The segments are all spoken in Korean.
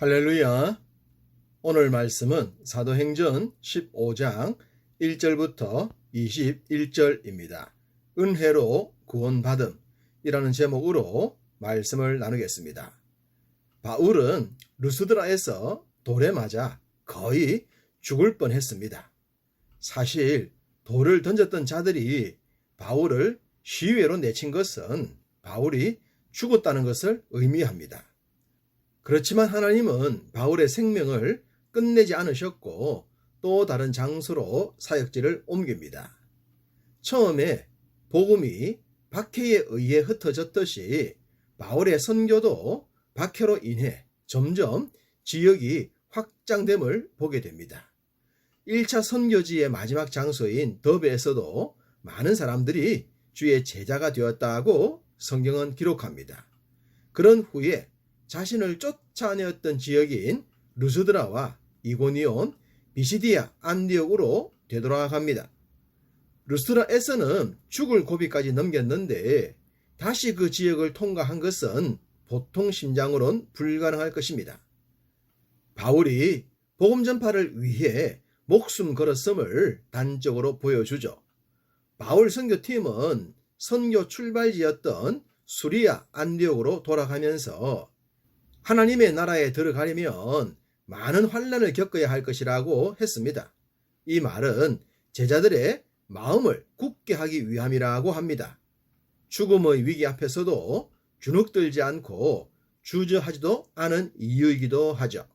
할렐루야. 오늘 말씀은 사도행전 15장 1절부터 21절입니다. 은혜로 구원받음이라는 제목으로 말씀을 나누겠습니다. 바울은 루스드라에서 돌에 맞아 거의 죽을 뻔했습니다. 사실 돌을 던졌던 자들이 바울을 시외로 내친 것은 바울이 죽었다는 것을 의미합니다. 그렇지만 하나님은 바울의 생명을 끝내지 않으셨고 또 다른 장소로 사역지를 옮깁니다. 처음에 복음이 박해에 의해 흩어졌듯이 바울의 선교도 박해로 인해 점점 지역이 확장됨을 보게 됩니다. 1차 선교지의 마지막 장소인 더베에서도 많은 사람들이 주의 제자가 되었다고 성경은 기록합니다. 그런 후에 자신을 쫓아내었던 지역인 루스드라와 이고니온, 비시디아, 안디옥으로 되돌아갑니다. 루스드라에서는 죽을 고비까지 넘겼는데 다시 그 지역을 통과한 것은 보통 심장으론 불가능할 것입니다. 바울이 복음 전파를 위해 목숨 걸었음을 단적으로 보여주죠. 바울 선교팀은 선교 출발지였던 수리아, 안디옥으로 돌아가면서 하나님의 나라에 들어가려면 많은 환난을 겪어야 할 것이라고 했습니다. 이 말은 제자들의 마음을 굳게 하기 위함이라고 합니다. 죽음의 위기 앞에서도 주눅들지 않고 주저하지도 않은 이유이기도 하죠.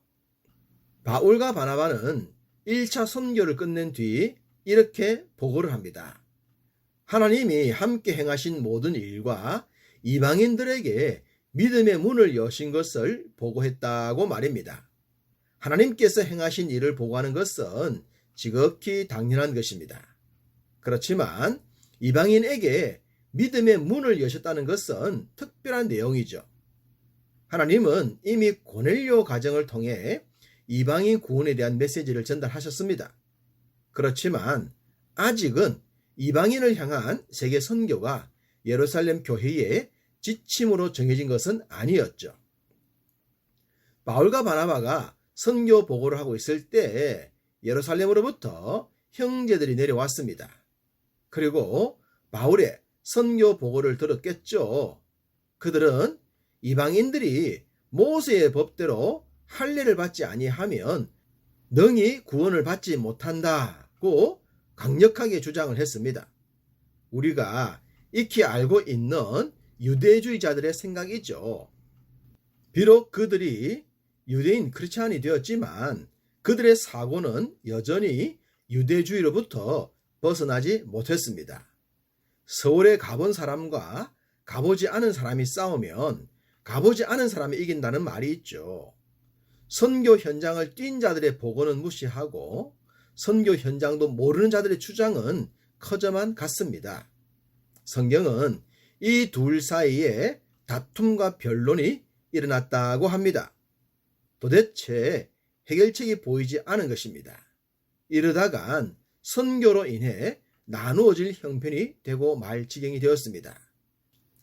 바울과 바나바는 1차 선교를 끝낸 뒤 이렇게 보고를 합니다. 하나님이 함께 행하신 모든 일과 이방인들에게 믿음의 문을 여신 것을 보고했다고 말입니다. 하나님께서 행하신 일을 보고하는 것은 지극히 당연한 것입니다. 그렇지만 이방인에게 믿음의 문을 여셨다는 것은 특별한 내용이죠. 하나님은 이미 고넬료 가정을 통해 이방인 구원에 대한 메시지를 전달하셨습니다. 그렇지만 아직은 이방인을 향한 세계 선교가 예루살렘 교회의 지침으로 정해진 것은 아니었죠. 바울과 바나바가 선교 보고를 하고 있을 때 예루살렘으로부터 형제들이 내려왔습니다. 그리고 바울의 선교 보고를 들었겠죠. 그들은 이방인들이 모세의 법대로 할례를 받지 아니하면 능히 구원을 받지 못한다고 강력하게 주장을 했습니다. 우리가 익히 알고 있는 유대주의자들의 생각이죠. 비록 그들이 유대인 크리스찬이 되었지만 그들의 사고는 여전히 유대주의로부터 벗어나지 못했습니다. 서울에 가본 사람과 가보지 않은 사람이 싸우면 가보지 않은 사람이 이긴다는 말이 있죠. 선교 현장을 뛴 자들의 보고는 무시하고 선교 현장도 모르는 자들의 주장은 커져만 갔습니다. 성경은 이 둘 사이에 다툼과 변론이 일어났다고 합니다. 도대체 해결책이 보이지 않은 것입니다. 이러다간 선교로 인해 나누어질 형편이 되고 말 지경이 되었습니다.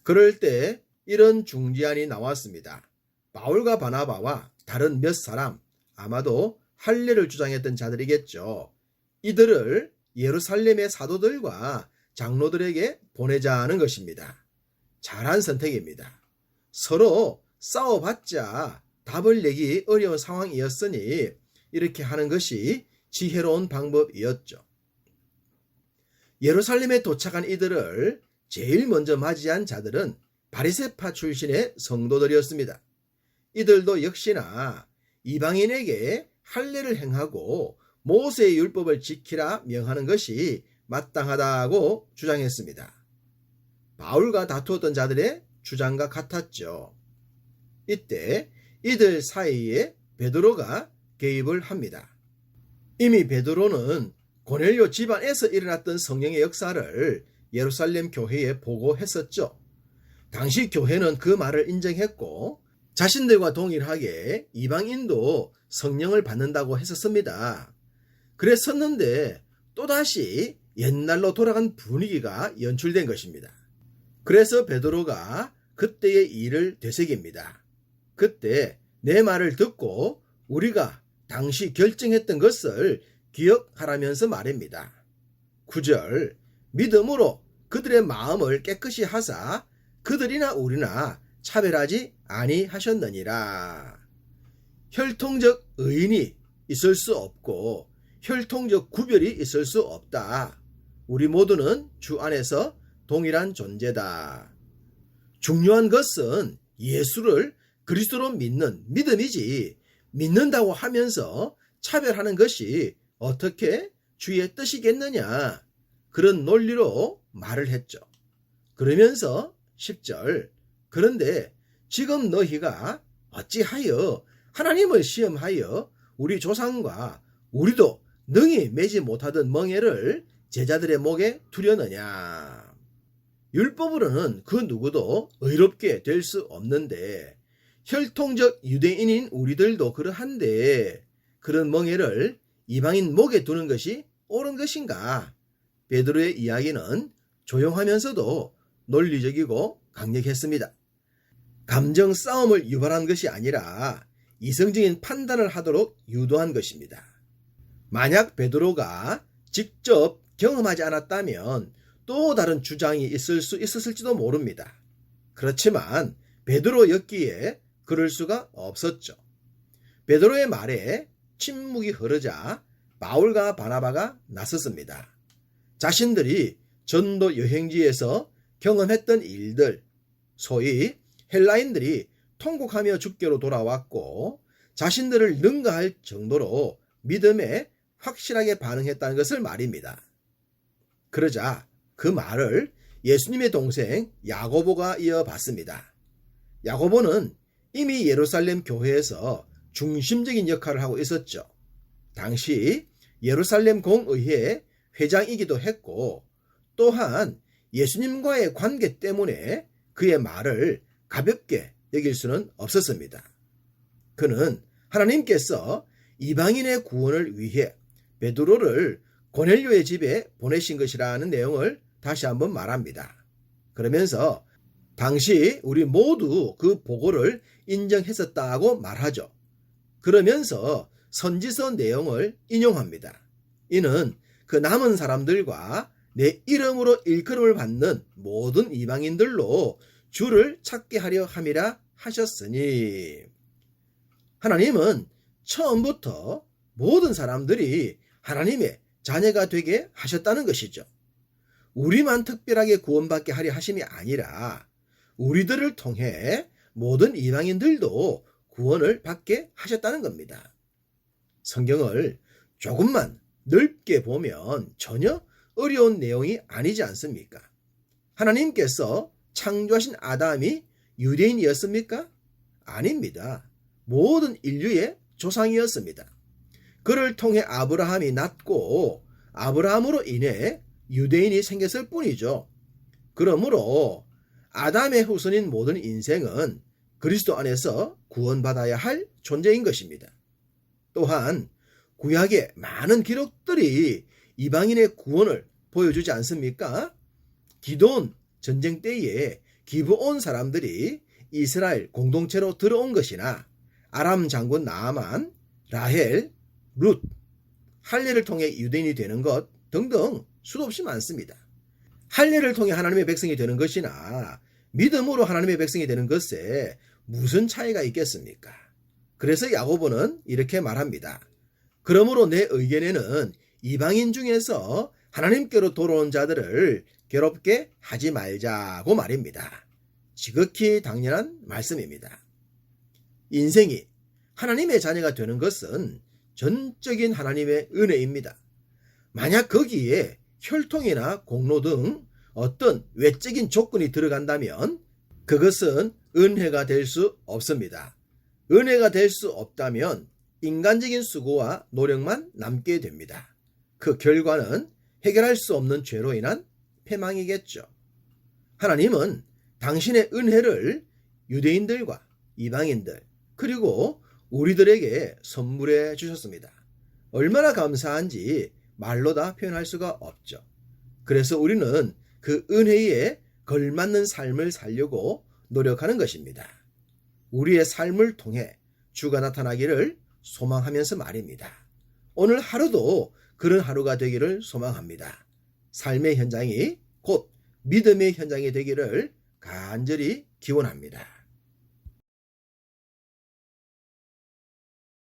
그럴 때 이런 중재안이 나왔습니다. 바울과 바나바와 다른 몇 사람, 아마도 할례를 주장했던 자들이겠죠. 이들을 예루살렘의 사도들과 장로들에게 보내자는 것입니다. 잘한 선택입니다. 서로 싸워봤자 답을 내기 어려운 상황이었으니 이렇게 하는 것이 지혜로운 방법이었죠. 예루살렘에 도착한 이들을 제일 먼저 맞이한 자들은 바리새파 출신의 성도들이었습니다. 이들도 역시나 이방인에게 할례를 행하고 모세의 율법을 지키라 명하는 것이 마땅하다고 주장했습니다. 바울과 다투었던 자들의 주장과 같았죠. 이때 이들 사이에 베드로가 개입을 합니다. 이미 베드로는 고넬료 집안에서 일어났던 성령의 역사를 예루살렘 교회에 보고했었죠. 당시 교회는 그 말을 인정했고 자신들과 동일하게 이방인도 성령을 받는다고 했었습니다. 그랬었는데 또다시 옛날로 돌아간 분위기가 연출된 것입니다. 그래서 베드로가 그때의 일을 되새깁니다. 그때 내 말을 듣고 우리가 당시 결정했던 것을 기억하라면서 말입니다. 9절 믿음으로 그들의 마음을 깨끗이 하사 그들이나 우리나 차별하지 아니하셨느니라. 혈통적 의인이 있을 수 없고 혈통적 구별이 있을 수 없다. 우리 모두는 주 안에서 동일한 존재다. 중요한 것은 예수를 그리스도로 믿는 믿음이지 믿는다고 하면서 차별하는 것이 어떻게 주의 뜻이겠느냐. 그런 논리로 말을 했죠. 그러면서 10절 그런데 지금 너희가 어찌하여 하나님을 시험하여 우리 조상과 우리도 능히 매지 못하던 멍에를 제자들의 목에 두려느냐. 율법으로는 그 누구도 의롭게 될 수 없는데 혈통적 유대인인 우리들도 그러한데 그런 멍에를 이방인 목에 두는 것이 옳은 것인가? 베드로의 이야기는 조용하면서도 논리적이고 강력했습니다. 감정 싸움을 유발한 것이 아니라 이성적인 판단을 하도록 유도한 것입니다. 만약 베드로가 직접 경험하지 않았다면 또 다른 주장이 있을 수 있었을지도 모릅니다. 그렇지만 베드로였기에 그럴 수가 없었죠. 베드로의 말에 침묵이 흐르자 바울과 바나바가 나섰습니다. 자신들이 전도 여행지에서 경험했던 일들, 소위 헬라인들이 통곡하며 주께로 돌아왔고 자신들을 능가할 정도로 믿음에 확실하게 반응했다는 것을 말입니다. 그러자 그 말을 예수님의 동생 야고보가 이어받습니다. 야고보는 이미 예루살렘 교회에서 중심적인 역할을 하고 있었죠. 당시 예루살렘 공의회 회장이기도 했고 또한 예수님과의 관계 때문에 그의 말을 가볍게 여길 수는 없었습니다. 그는 하나님께서 이방인의 구원을 위해 베드로를 고넬료의 집에 보내신 것이라는 내용을 다시 한번 말합니다. 그러면서 당시 우리 모두 그 보고를 인정했었다고 말하죠. 그러면서 선지서 내용을 인용합니다. 이는 그 남은 사람들과 내 이름으로 일컬음을 받는 모든 이방인들로 주를 찾게 하려 함이라 하셨으니 하나님은 처음부터 모든 사람들이 하나님의 자녀가 되게 하셨다는 것이죠. 우리만 특별하게 구원받게 하려 하심이 아니라 우리들을 통해 모든 이방인들도 구원을 받게 하셨다는 겁니다. 성경을 조금만 넓게 보면 전혀 어려운 내용이 아니지 않습니까? 하나님께서 창조하신 아담이 유대인이었습니까? 아닙니다. 모든 인류의 조상이었습니다. 그를 통해 아브라함이 낳고 아브라함으로 인해 유대인이 생겼을 뿐이죠. 그러므로 아담의 후손인 모든 인생은 그리스도 안에서 구원받아야 할 존재인 것입니다. 또한 구약의 많은 기록들이 이방인의 구원을 보여주지 않습니까? 기드온 전쟁 때에 기브온 사람들이 이스라엘 공동체로 들어온 것이나 아람 장군 나아만, 라헬, 룻, 할례를 통해 유대인이 되는 것 등등 수도 없이 많습니다. 할례를 통해 하나님의 백성이 되는 것이나 믿음으로 하나님의 백성이 되는 것에 무슨 차이가 있겠습니까? 그래서 야고보는 이렇게 말합니다. 그러므로 내 의견에는 이방인 중에서 하나님께로 돌아온 자들을 괴롭게 하지 말자고 말입니다. 지극히 당연한 말씀입니다. 인생이 하나님의 자녀가 되는 것은 전적인 하나님의 은혜입니다. 만약 거기에 혈통이나 공로 등 어떤 외적인 조건이 들어간다면 그것은 은혜가 될 수 없습니다. 은혜가 될 수 없다면 인간적인 수고와 노력만 남게 됩니다. 그 결과는 해결할 수 없는 죄로 인한 패망이겠죠. 하나님은 당신의 은혜를 유대인들과 이방인들 그리고 우리들에게 선물해 주셨습니다. 얼마나 감사한지 말로 다 표현할 수가 없죠. 그래서 우리는 그 은혜에 걸맞는 삶을 살려고 노력하는 것입니다. 우리의 삶을 통해 주가 나타나기를 소망하면서 말입니다. 오늘 하루도 그런 하루가 되기를 소망합니다. 삶의 현장이 곧 믿음의 현장이 되기를 간절히 기원합니다.